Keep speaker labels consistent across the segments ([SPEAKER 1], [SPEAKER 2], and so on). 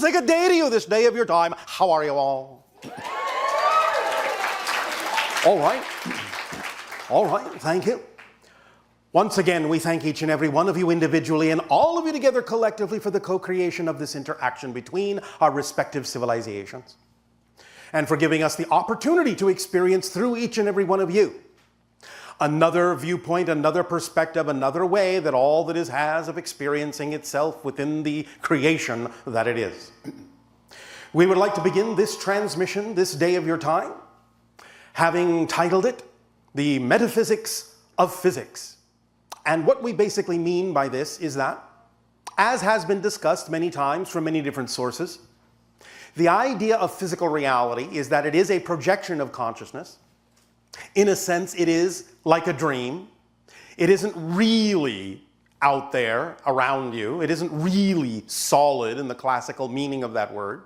[SPEAKER 1] say good day to you this day of your time. How are you all? All right. All right, thank you. Once again, we thank each and every one of you individually and all of you together collectively for the co-creation of this interaction between our respective civilizations, and for giving us the opportunity to experience through each and every one of you another viewpoint, another perspective, another way that all that is has of experiencing itself within the creation that it is. We would like to begin this transmission, this day of your time, having titled it, The Metaphysics of Physics. And what we basically mean by this is that, as has been discussed many times from many different sources, the idea of physical reality is that it is a projection of consciousness. In a sense, it is like a dream. It isn't really out there around you. It isn't really solid in the classical meaning of that word.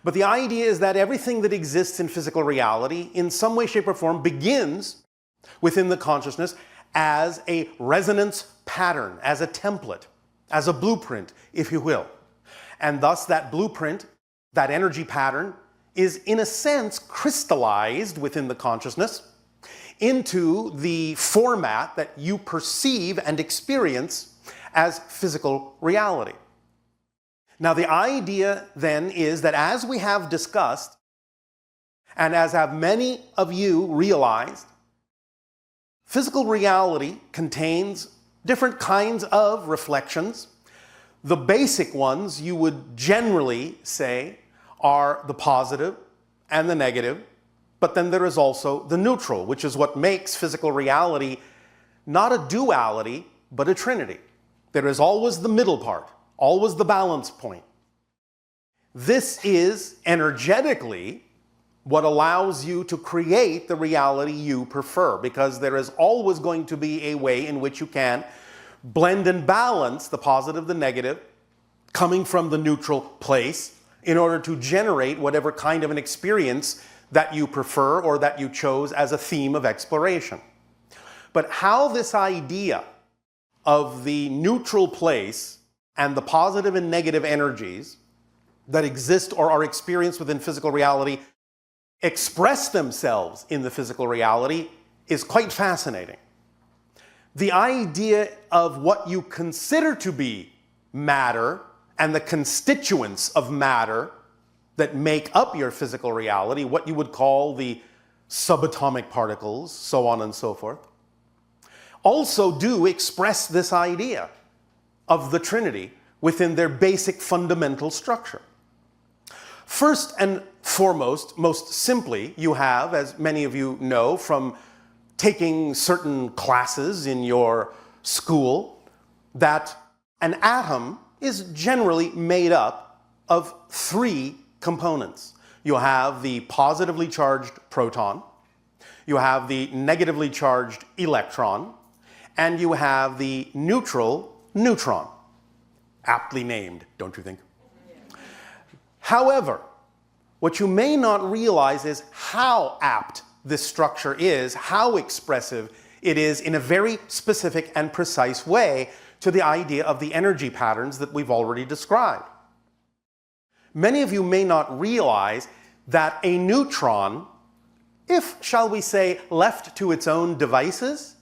[SPEAKER 1] But the idea is that everything that exists in physical reality, in some way, shape, or form, begins within the consciousness as a resonance pattern, as a template, as a blueprint, if you will. And thus that blueprint, that energy pattern, is in a sense crystallized within the consciousness into the format that you perceive and experience as physical reality. Now the idea then is that, as we have discussed, and as have many of you realized, physical reality contains different kinds of reflections. The basic ones you would generally say are the positive and the negative, but then there is also the neutral, which is what makes physical reality not a duality, but a trinity. There is always the middle part, always the balance point. This is energetically what allows you to create the reality you prefer, because there is always going to be a way in which you can blend and balance the positive, the negative, coming from the neutral place in order to generate whatever kind of an experience that you prefer or that you chose as a theme of exploration. But how this idea of the neutral place and the positive and negative energies that exist or are experienced within physical reality express themselves in the physical reality is quite fascinating. The idea of what you consider to be matter and the constituents of matter that make up your physical reality, what you would call the subatomic particles, so on and so forth, also do express this idea of the Trinity within their basic fundamental structure. First and foremost, most simply, you have, as many of you know from taking certain classes in your school, that an atom is generally made up of three components. You have the positively charged proton, you have the negatively charged electron, and you have the neutral neutron. Aptly named, don't you think? However, what you may not realize is how apt this structure is, how expressive it is in a very specific and precise way to the idea of the energy patterns that we've already described. Many of you may not realize that a neutron, if, shall we say, left to its own devices,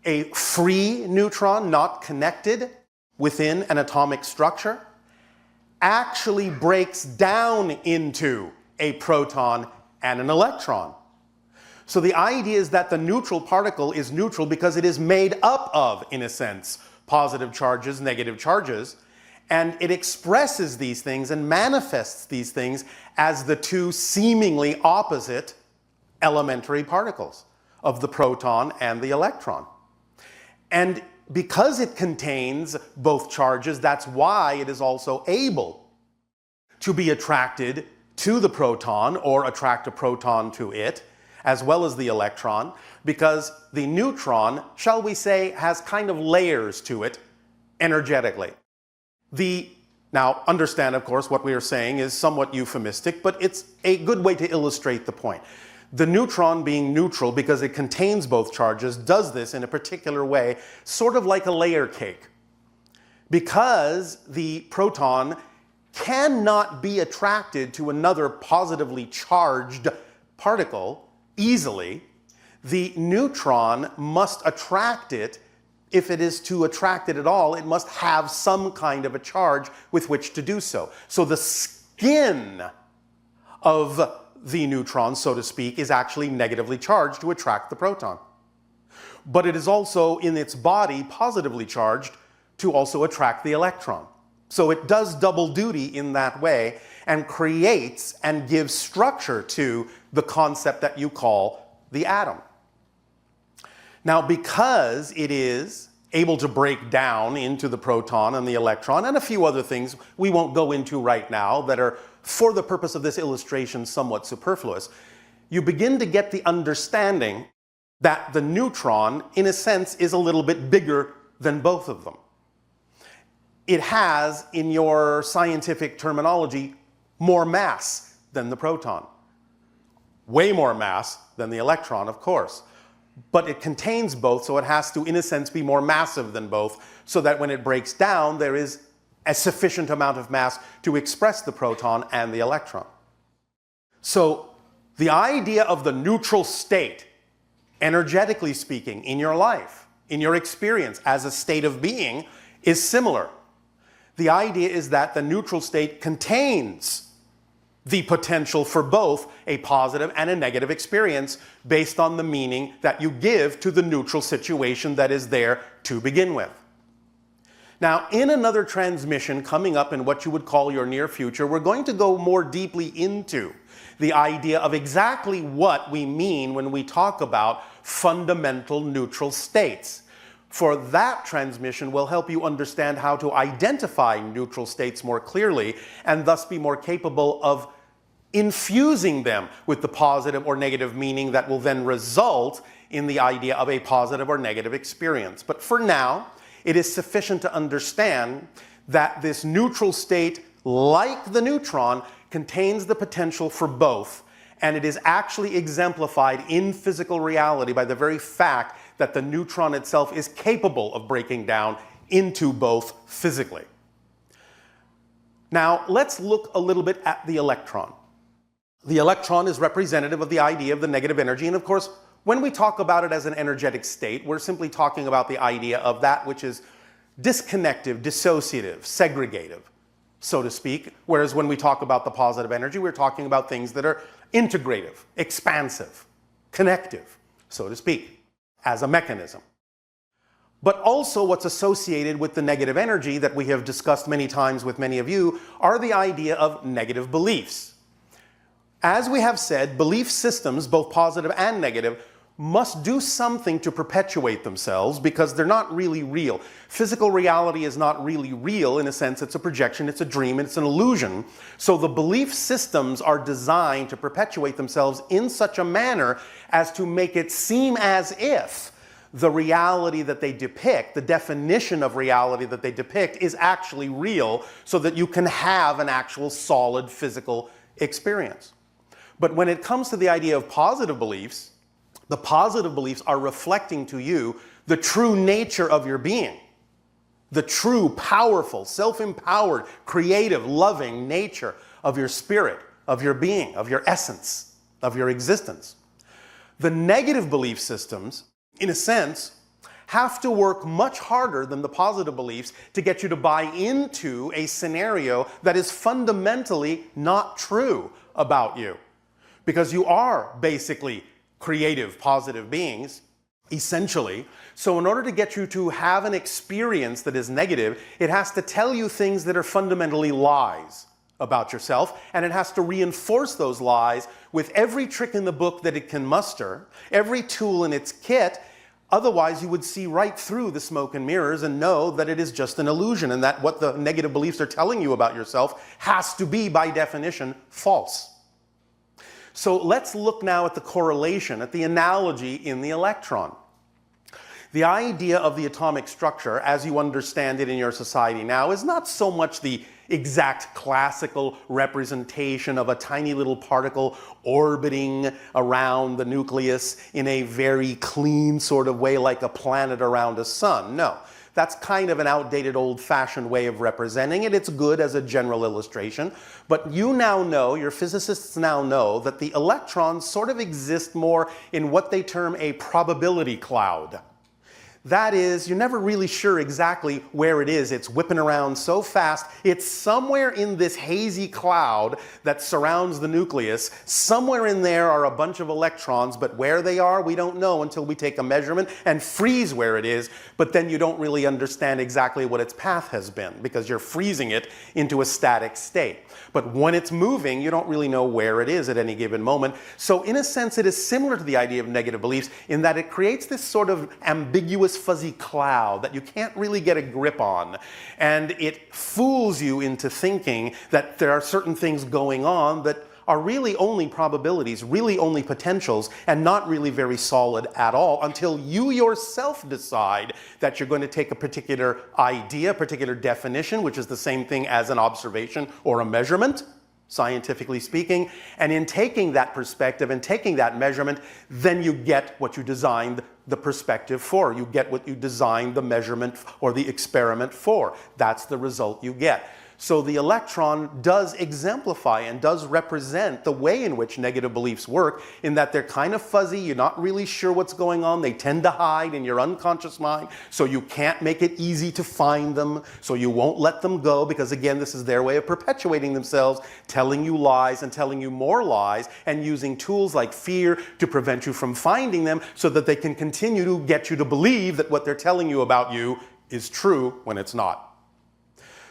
[SPEAKER 1] a free neutron not connected within an atomic structure, actually breaks down into a proton and an electron. So the idea is that the neutral particle is neutral because it is made up of, in a sense, positive charges, negative charges, and it expresses these things and manifests these things as the two seemingly opposite elementary particles of the proton and the electron. And because it contains both charges, that's why it is also able to be attracted to the proton or attract a proton to it, as well as the electron, because the neutron, shall we say, has kind of layers to it energetically. Now, understand, of course, what we are saying is somewhat euphemistic, but it's a good way to illustrate the point. The neutron, being neutral because it contains both charges, does this in a particular way, sort of like a layer cake. Because the proton cannot be attracted to another positively charged particle easily, the neutron must attract it. If it is to attract it at all, it must have some kind of a charge with which to do so. So the skin of the neutron, so to speak, is actually negatively charged to attract the proton. But it is also in its body positively charged to also attract the electron. So it does double duty in that way and creates and gives structure to the concept that you call the atom. Now, because it is able to break down into the proton and the electron and a few other things we won't go into right now that are, for the purpose of this illustration, somewhat superfluous, you begin to get the understanding that the neutron, in a sense, is a little bit bigger than both of them. It has, in your scientific terminology, more mass than the proton. Way more mass than the electron, of course. But it contains both, so it has to, in a sense, be more massive than both, so that when it breaks down, there is a sufficient amount of mass to express the proton and the electron. So the idea of the neutral state, energetically speaking, in your life, in your experience as a state of being, is similar. The idea is that the neutral state contains the potential for both a positive and a negative experience based on the meaning that you give to the neutral situation that is there to begin with. Now, in another transmission coming up in what you would call your near future, we're going to go more deeply into the idea of exactly what we mean when we talk about fundamental neutral states. For that transmission will help you understand how to identify neutral states more clearly and thus be more capable of infusing them with the positive or negative meaning that will then result in the idea of a positive or negative experience. But for now, it is sufficient to understand that this neutral state, like the neutron, contains the potential for both, and it is actually exemplified in physical reality by the very fact that the neutron itself is capable of breaking down into both physically. Now, let's look a little bit at the electron. The electron is representative of the idea of the negative energy, and of course, when we talk about it as an energetic state, we're simply talking about the idea of that which is disconnective, dissociative, segregative, so to speak, whereas when we talk about the positive energy, we're talking about things that are integrative, expansive, connective, so to speak, as a mechanism. But also what's associated with the negative energy that we have discussed many times with many of you are the idea of negative beliefs. As we have said, belief systems, both positive and negative, must do something to perpetuate themselves because they're not really real. Physical reality is not really real. In a sense, it's a projection, it's a dream, it's an illusion. So the belief systems are designed to perpetuate themselves in such a manner as to make it seem as if the reality that they depict, the definition of reality that they depict, is actually real, so that you can have an actual solid physical experience. But when it comes to the idea of positive beliefs, the positive beliefs are reflecting to you the true nature of your being, the true, powerful, self-empowered, creative, loving nature of your spirit, of your being, of your essence, of your existence. The negative belief systems, in a sense, have to work much harder than the positive beliefs to get you to buy into a scenario that is fundamentally not true about you. Because you are basically creative, positive beings, essentially. So in order to get you to have an experience that is negative, it has to tell you things that are fundamentally lies about yourself, and it has to reinforce those lies with every trick in the book that it can muster, every tool in its kit. Otherwise, you would see right through the smoke and mirrors and know that it is just an illusion, and that what the negative beliefs are telling you about yourself has to be, by definition, false. So let's look now at the correlation, at the analogy in the electron. The idea of the atomic structure, as you understand it in your society now, is not so much the exact classical representation of a tiny little particle orbiting around the nucleus in a very clean sort of way, like a planet around a sun. No. That's kind of an outdated, old-fashioned way of representing it. It's good as a general illustration. But you now know, your physicists now know, that the electrons sort of exist more in what they term a probability cloud. That is, you're never really sure exactly where it is. It's whipping around so fast. It's somewhere in this hazy cloud that surrounds the nucleus. Somewhere in there are a bunch of electrons, but where they are, we don't know until we take a measurement and freeze where it is. But then you don't really understand exactly what its path has been, because you're freezing it into a static state. But when it's moving, you don't really know where it is at any given moment. So in a sense, it is similar to the idea of negative beliefs in that it creates this sort of ambiguous, fuzzy cloud that you can't really get a grip on. And it fools you into thinking that there are certain things going on that are really only probabilities, really only potentials, and not really very solid at all until you yourself decide that you're going to take a particular idea, a particular definition, which is the same thing as an observation or a measurement, scientifically speaking, and in taking that perspective and taking that measurement, then you get what you designed the perspective for. You get what you designed the measurement or the experiment for. That's the result you get. So the electron does exemplify and does represent the way in which negative beliefs work, in that they're kind of fuzzy, you're not really sure what's going on, they tend to hide in your unconscious mind, so you can't make it easy to find them, so you won't let them go, because again, this is their way of perpetuating themselves, telling you lies and telling you more lies, and using tools like fear to prevent you from finding them, so that they can continue to get you to believe that what they're telling you about you is true when it's not.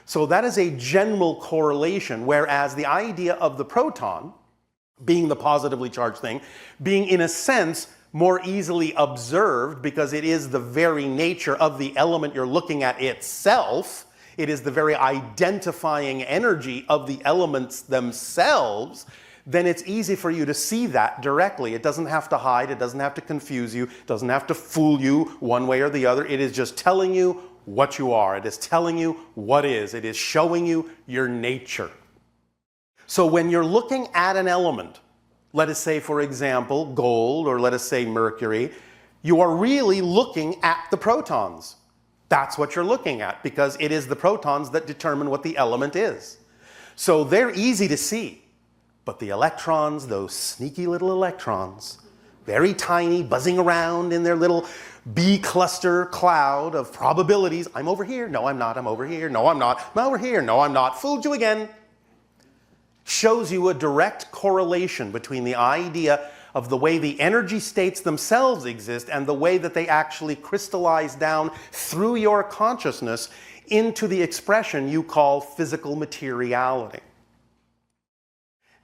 [SPEAKER 1] So that is a general correlation, whereas the idea of the proton, being the positively charged thing, being in a sense more easily observed because it is the very nature of the element you're looking at itself, it is the very identifying energy of the elements themselves, then it's easy for you to see that directly. It doesn't have to hide, it doesn't have to confuse you, it doesn't have to fool you one way or the other. It is just telling you what you are. It is telling you what is. It is showing you your nature. So when you're looking at an element, let us say, for example, gold, or let us say mercury, you are really looking at the protons. That's what you're looking at, because it is the protons that determine what the element is. So they're easy to see. But the electrons, those sneaky little electrons, very tiny, buzzing around in their little B cluster cloud of probabilities. I'm over here. No, I'm not. I'm over here. No, I'm not. I'm over here. No, I'm not. Fooled you again. Shows you a direct correlation between the idea of the way the energy states themselves exist and the way that they actually crystallize down through your consciousness into the expression you call physical materiality.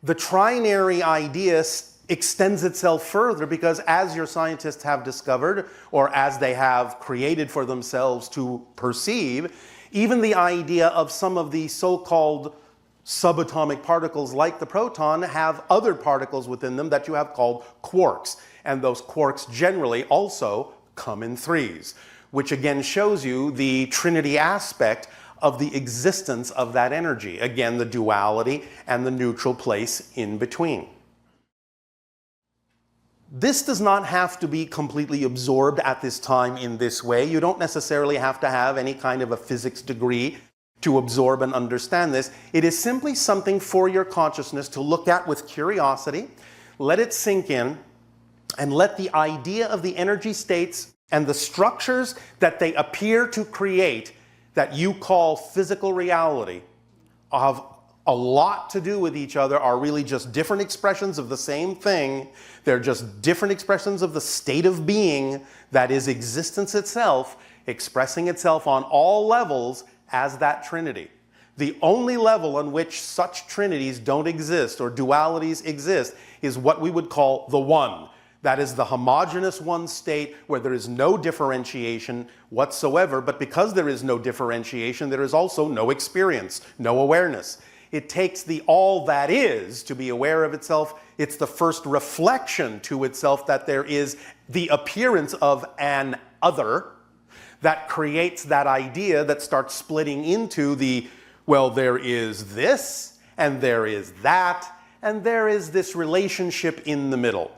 [SPEAKER 1] The trinary idea extends itself further because, as your scientists have discovered, or as they have created for themselves to perceive, even the idea of some of the so-called subatomic particles like the proton have other particles within them that you have called quarks. And those quarks generally also come in threes, which again shows you the trinity aspect of the existence of that energy. Again, the duality and the neutral place in between. This does not have to be completely absorbed at this time in this way. You don't necessarily have to have any kind of a physics degree to absorb and understand this. It is simply something for your consciousness to look at with curiosity, let it sink in, and let the idea of the energy states and the structures that they appear to create that you call physical reality have a lot to do with each other, are really just different expressions of the same thing. They're just different expressions of the state of being that is existence itself, expressing itself on all levels as that trinity. The only level on which such trinities don't exist or dualities exist is what we would call the one. That is the homogeneous one state where there is no differentiation whatsoever, but because there is no differentiation, there is also no experience, no awareness. It takes the all that is to be aware of itself. It's the first reflection to itself that there is the appearance of an other that creates that idea that starts splitting into the, well, there is this, and there is that, and there is this relationship in the middle.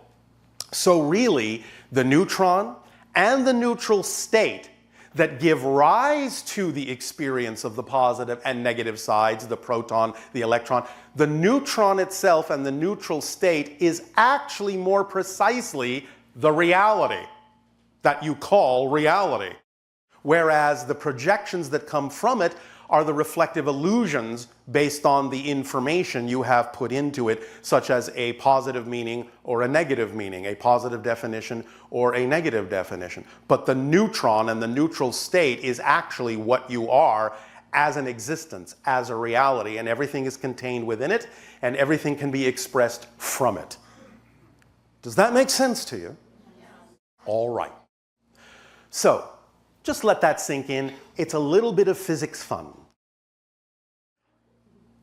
[SPEAKER 1] So really, the neutron and the neutral state that give rise to the experience of the positive and negative sides, the proton, the electron. The neutron itself and the neutral state is actually more precisely the reality that you call reality. Whereas the projections that come from it are the reflective illusions based on the information you have put into it, such as a positive meaning or a negative meaning, a positive definition or a negative definition. But the neutron and the neutral state is actually what you are as an existence, as a reality, and everything is contained within it, and everything can be expressed from it. Does that make sense to you? All right. So, just let that sink in. It's a little bit of physics fun.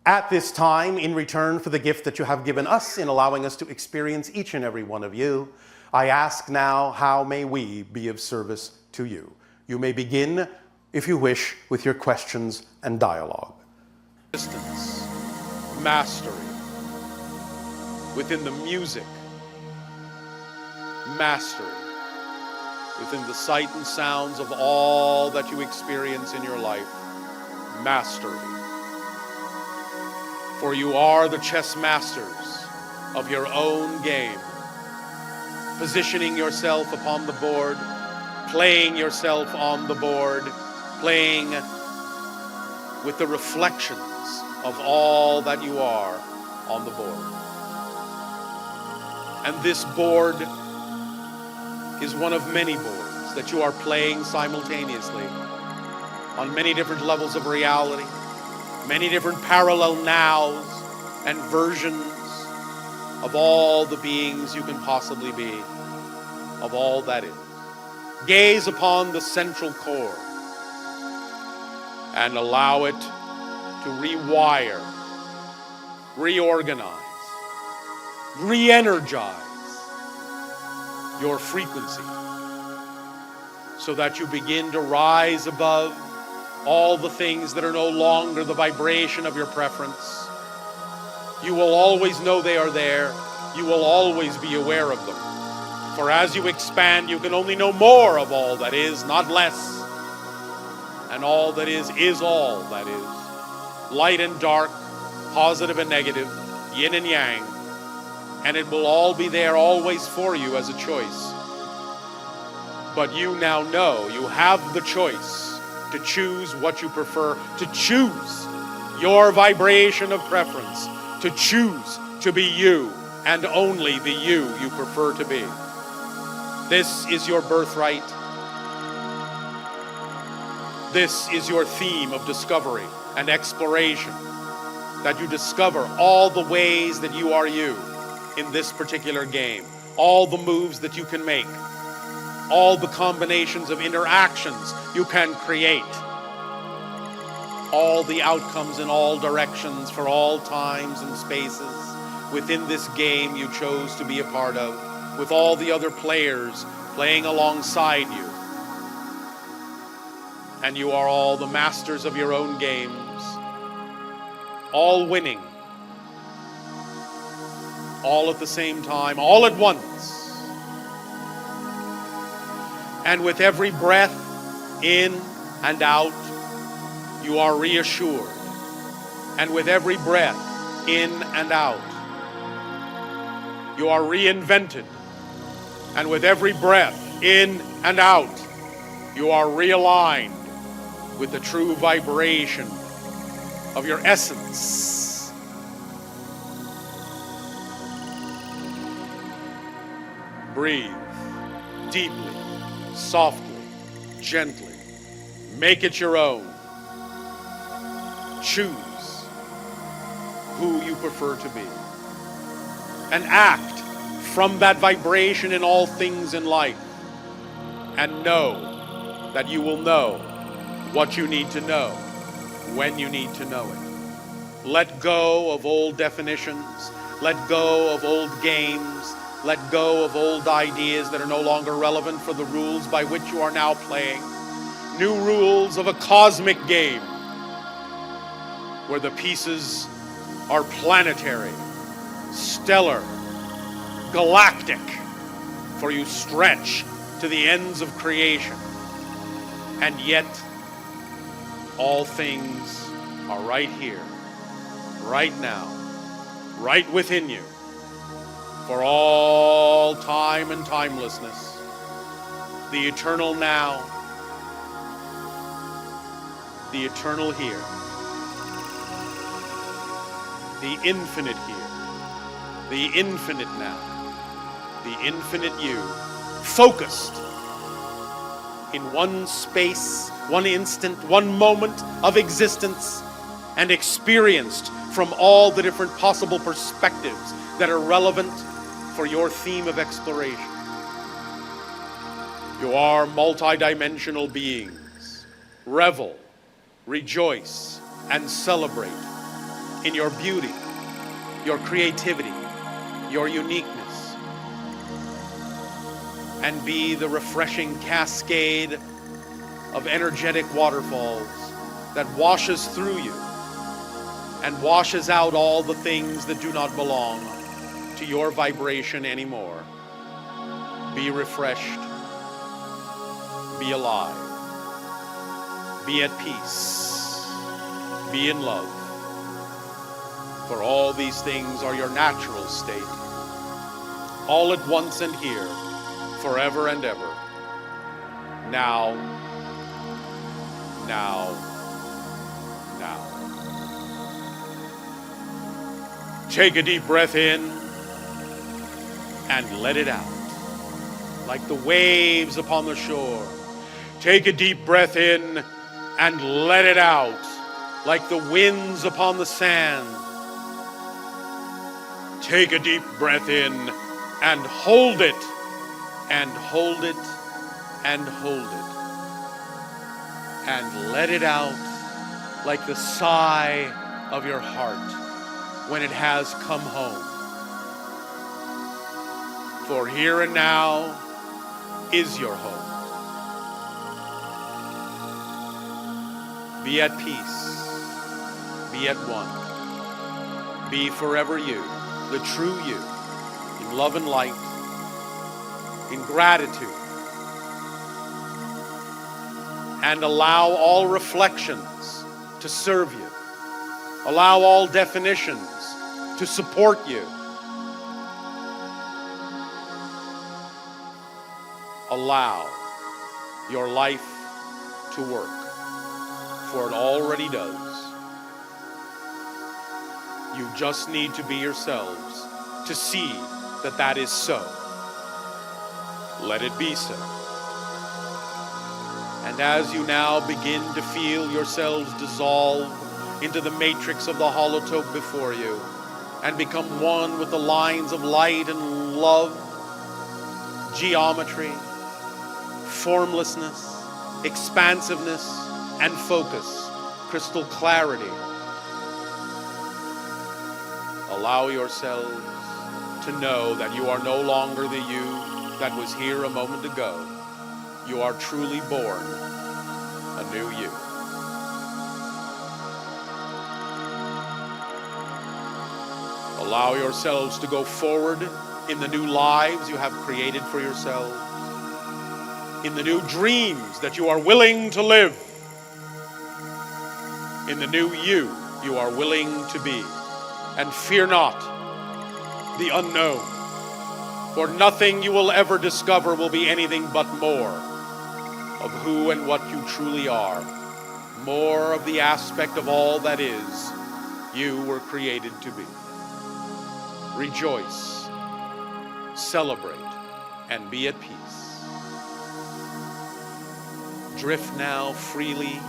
[SPEAKER 1] At this time, in return for the gift that you have given us in allowing us to experience each and every one of you, I ask now, how may we be of service to you? You may begin, if you wish, with your questions and dialogue.
[SPEAKER 2] Distance, mastery, within the music, mastery, within the sight and sounds of all that you experience in your life, mastery. For you are the chess masters of your own game, positioning yourself upon the board, playing yourself on the board, playing with the reflections of all that you are on the board. And this board is one of many boards that you are playing simultaneously on many different levels of reality, many different parallel nows and versions of all the beings you can possibly be, of all that is. Gaze upon the central core and allow it to rewire, reorganize, re-energize your frequency so that you begin to rise above all the things that are no longer the vibration of your preference. You will always know they are there. You will always be aware of them. For as you expand, you can only know more of all that is, not less. And all that is all that is. Light and dark, positive and negative, yin and yang. And it will all be there always for you as a choice. But you now know you have the choice to choose what you prefer, to choose your vibration of preference, to choose to be you and only the you prefer to be. This is your birthright. This is your theme of discovery and exploration, that you discover all the ways that you are you in this particular game, all the moves that you can make, all the combinations of interactions you can create, all the outcomes in all directions for all times and spaces within this game you chose to be a part of, with all the other players playing alongside you. And you are all the masters of your own games, all winning, all at the same time, all at once. And with every breath in and out, you are reassured. And with every breath in and out, you are reinvented. And with every breath in and out, you are realigned with the true vibration of your essence. Breathe deeply, softly, gently. Make it your own. Choose who you prefer to be. And act from that vibration in all things in life. And know that you will know what you need to know when you need to know it. Let go of old definitions. Let go of old games. Let go of old ideas that are no longer relevant for the rules by which you are now playing. New rules of a cosmic game where the pieces are planetary, stellar, galactic, for you stretch to the ends of creation. And yet, all things are right here, right now, right within you, for all time and timelessness, the eternal now, the eternal here, the infinite here, the infinite now, the infinite you, focused in one space, one instant, one moment of existence, and experienced from all the different possible perspectives that are relevant for your theme of exploration. You are multidimensional beings. Revel, rejoice, and celebrate in your beauty, your creativity, your uniqueness, and be the refreshing cascade of energetic waterfalls that washes through you and washes out all the things that do not belong to your vibration anymore. Be refreshed, be alive, be at peace, be in love. For all these things are your natural state, all at once and here, forever and ever. Now, now, now. Take a deep breath in and let it out, like the waves upon the shore. Take a deep breath in and let it out, like the winds upon the sand. Take a deep breath in and hold it, and hold it, and hold it. And let it out like the sigh of your heart when it has come home. For here and now is your home. Be at peace. Be at one. Be forever you, the true you, in love and light, in gratitude. And allow all reflections to serve you. Allow all definitions to support you. Allow your life to work, for it already does. You just need to be yourselves to see that that is so. Let it be so. And as you now begin to feel yourselves dissolve into the matrix of the holotope before you and become one with the lines of light and love, geometry, formlessness, expansiveness, and focus, crystal clarity, allow yourselves to know that you are no longer the you that was here a moment ago. You are truly born a new you. Allow yourselves to go forward in the new lives you have created for yourselves, in the new dreams that you are willing to live, in the new you you are willing to be. And fear not the unknown, for nothing you will ever discover will be anything but more of who and what you truly are, more of the aspect of all that is you were created to be. Rejoice, celebrate, and be at peace. Drift now freely.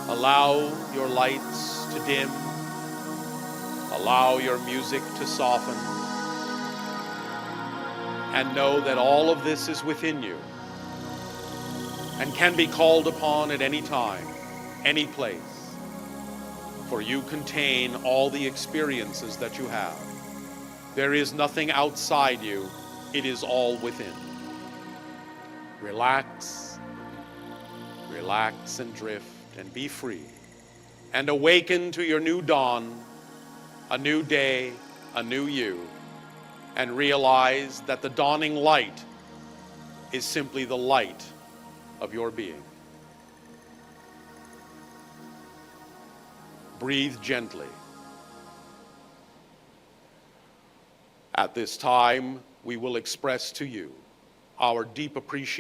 [SPEAKER 2] Allow your lights to dim. Allow your music to soften. And know that all of this is within you and can be called upon at any time, any place. For you contain all the experiences that you have. There is nothing outside you. It is all within. Relax, relax and drift and be free. And awaken to your new dawn, a new day, a new you. And realize that the dawning light is simply the light of your being. Breathe gently. At this time, we will express to you our deep appreciation